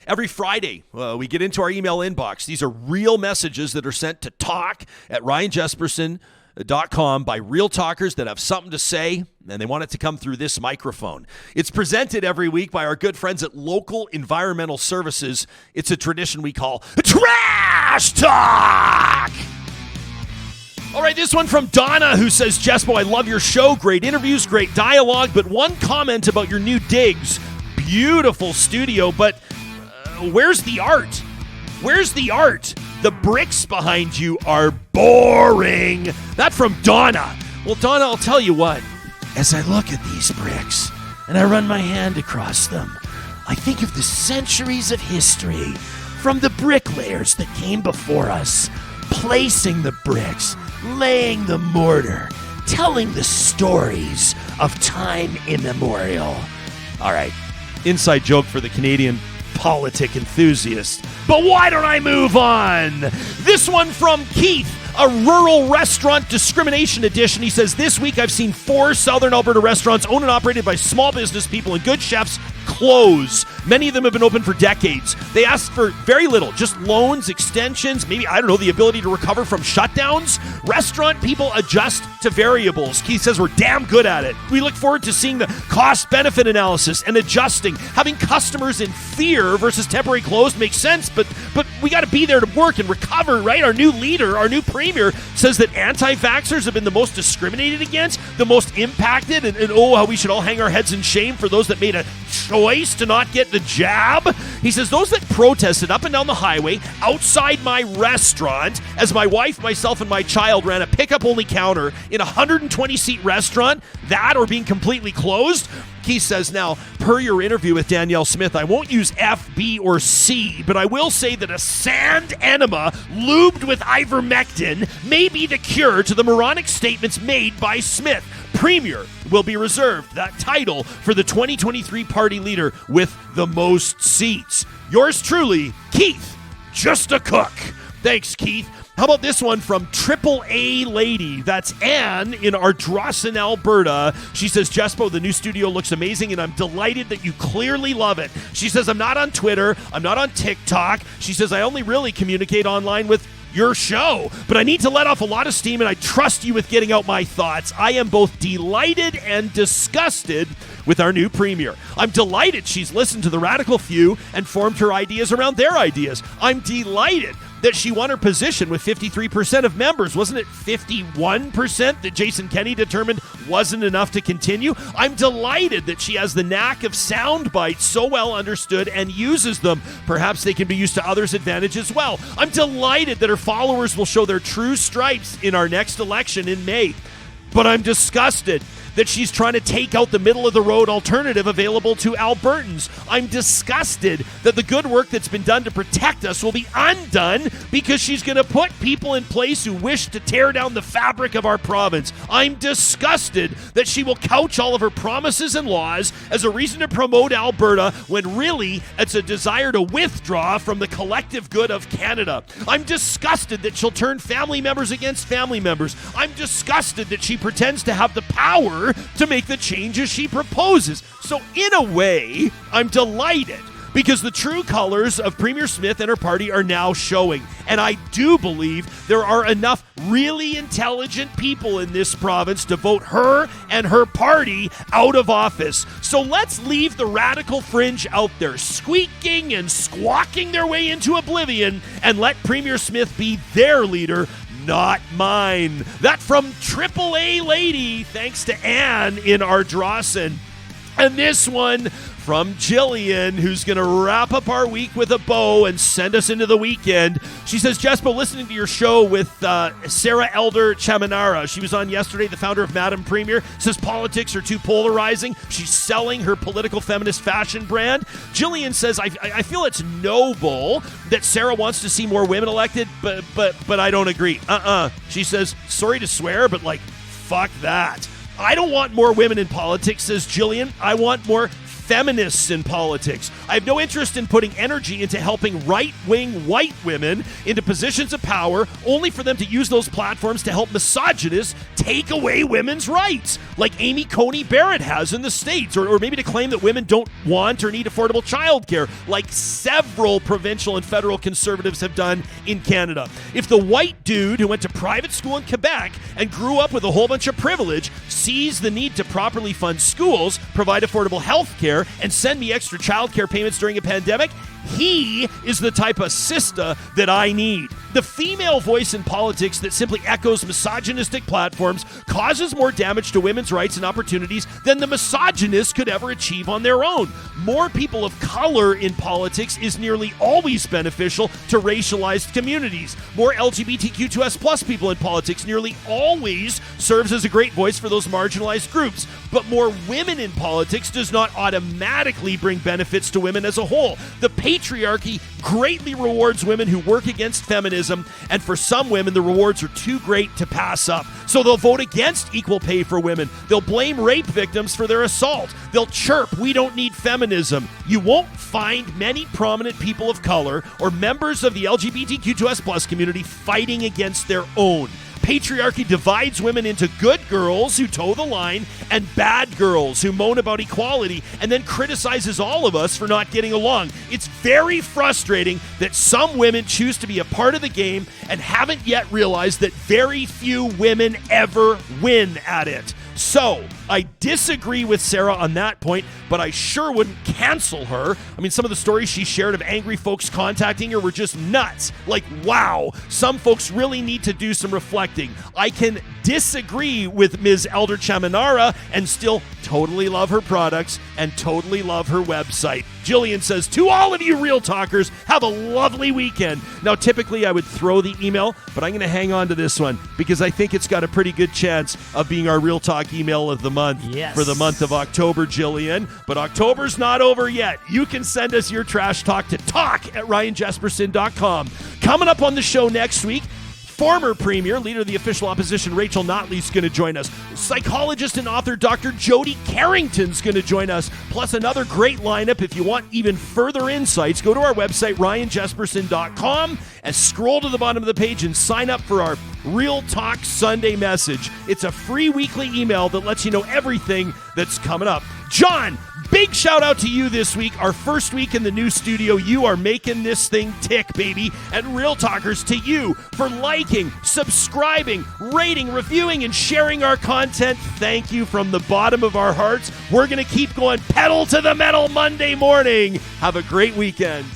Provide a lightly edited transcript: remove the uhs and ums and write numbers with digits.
Every Friday, we get into our email inbox. These are real messages that are sent to talk@ryanjesperson.com by real talkers that have something to say, and they want it to come through this microphone. It's presented every week by our good friends at Local Environmental Services. It's a tradition we call Trash Talk! All right, this one from Donna, who says, Jespo, I love your show. Great interviews, great dialogue, but one comment about your new digs. Beautiful studio, but where's the art? Where's the art? The bricks behind you are boring. That from Donna. Well, Donna, I'll tell you what. As I look at these bricks and I run my hand across them, I think of the centuries of history from the bricklayers that came before us, placing the bricks, laying the mortar, telling the stories of time immemorial. All right, inside joke for the Canadian politic enthusiast. But why don't I move on? This one from Keith, a rural restaurant discrimination edition. He says, this week I've seen 4 Southern Alberta restaurants owned and operated by small business people and good chefs close. Many of them have been open for decades. They asked for very little, just loans, extensions, maybe, I don't know, the ability to recover from shutdowns. Restaurant people adjust to variables. Keith says we're damn good at it. We look forward to seeing the cost-benefit analysis and adjusting. Having customers in fear versus temporary closed makes sense, but we got to be there to work and recover, right? Our new leader, our new premier, says that anti-vaxxers have been the most discriminated against, the most impacted, and how we should all hang our heads in shame for those that made a choice to not get the jab. He says those that protested up and down the highway outside my restaurant as my wife, myself, and my child ran a pickup-only counter in a 120-seat restaurant, that or being completely closed. Keith says, now, per your interview with Danielle Smith, I won't use F, B, or C, but I will say that a sand enema lubed with ivermectin may be the cure to the moronic statements made by Smith. Premier will be reserved that title for the 2023 party leader with the most seats. Yours truly, Keith, just a cook. Thanks, Keith. How about this one from Triple A Lady? That's Anne in Ardrossan, Alberta. She says, Jespo, the new studio looks amazing, and I'm delighted that you clearly love it. She says, I'm not on Twitter. I'm not on TikTok. She says, I only really communicate online with your show, but I need to let off a lot of steam, and I trust you with getting out my thoughts. I am both delighted and disgusted with our new premier. I'm delighted she's listened to the radical few and formed her ideas around their ideas. I'm delighted that she won her position with 53% of members. Wasn't it 51% that Jason Kenney determined wasn't enough to continue? I'm delighted that she has the knack of sound bites so well understood and uses them. Perhaps they can be used to others' advantage as well. I'm delighted that her followers will show their true stripes in our next election in May. But I'm disgusted that she's trying to take out the middle-of-the-road alternative available to Albertans. I'm disgusted that the good work that's been done to protect us will be undone because she's going to put people in place who wish to tear down the fabric of our province. I'm disgusted that she will couch all of her promises and laws as a reason to promote Alberta when really it's a desire to withdraw from the collective good of Canada. I'm disgusted that she'll turn family members against family members. I'm disgusted that she pretends to have the power to make the changes she proposes. So in a way, I'm delighted because the true colors of Premier Smith and her party are now showing. And I do believe there are enough really intelligent people in this province to vote her and her party out of office. So let's leave the radical fringe out there squeaking and squawking their way into oblivion and let Premier Smith be their leader, not mine. That from Triple A Lady, thanks to Anne in Ardrossan. And this one from Jillian, who's going to wrap up our week with a bow and send us into the weekend. She says, Jespo, listening to your show with Sarah Elder Chaminara. She was on yesterday, the founder of Madam Premier. Says politics are too polarizing. She's selling her political feminist fashion brand. Jillian says, I feel it's noble that Sarah wants to see more women elected, but I don't agree. She says, sorry to swear, but fuck that. I don't want more women in politics, says Jillian. I want more feminists in politics. I have no interest in putting energy into helping right-wing white women into positions of power only for them to use those platforms to help misogynists take away women's rights, like Amy Coney Barrett has in the States, or maybe to claim that women don't want or need affordable childcare, like several provincial and federal conservatives have done in Canada. If the white dude who went to private school in Quebec and grew up with a whole bunch of privilege sees the need to properly fund schools, provide affordable health care, and send me extra childcare payments during a pandemic, he is the type of sister that I need. The female voice in politics that simply echoes misogynistic platforms causes more damage to women's rights and opportunities than the misogynists could ever achieve on their own. More people of color in politics is nearly always beneficial to racialized communities. More LGBTQ2S+ people in politics nearly always serves as a great voice for those marginalized groups. But more women in politics does not automatically bring benefits to women as a whole. The patriarchy greatly rewards women who work against feminism, and for some women, the rewards are too great to pass up. So they'll vote against equal pay for women. They'll blame rape victims for their assault. They'll chirp, "We don't need feminism." You won't find many prominent people of color or members of the LGBTQ2S+ community fighting against their own. Patriarchy divides women into good girls who toe the line and bad girls who moan about equality and then criticizes all of us for not getting along. It's very frustrating that some women choose to be a part of the game and haven't yet realized that very few women ever win at it. So, I disagree with Sarah on that point, but I sure wouldn't cancel her. I mean, some of the stories she shared of angry folks contacting her were just nuts. Like, wow, some folks really need to do some reflecting. I can disagree with Ms. Elder Chaminara and still totally love her products and totally love her website. Jillian says, to all of you Real Talkers, have a lovely weekend. Now, typically I would throw the email, but I'm going to hang on to this one because I think it's got a pretty good chance of being our Real Talk email of the month for the month of October, Jillian. But October's not over yet. You can send us your trash talk to talk@ryanjesperson.com. Coming up on the show next week, former Premier, leader of the official opposition, Rachel Notley, is going to join us. Psychologist and author Dr. Jody Carrington's going to join us. Plus another great lineup. If you want even further insights, go to our website, ryanjesperson.com, and scroll to the bottom of the page and sign up for our Real Talk Sunday message. It's a free weekly email that lets you know everything that's coming up. John, big shout out to you this week. Our first week in the new studio. You are making this thing tick, baby. And Real Talkers, to you for liking, subscribing, rating, reviewing, and sharing our content. Thank you from the bottom of our hearts. We're going to keep going pedal to the metal Monday morning. Have a great weekend.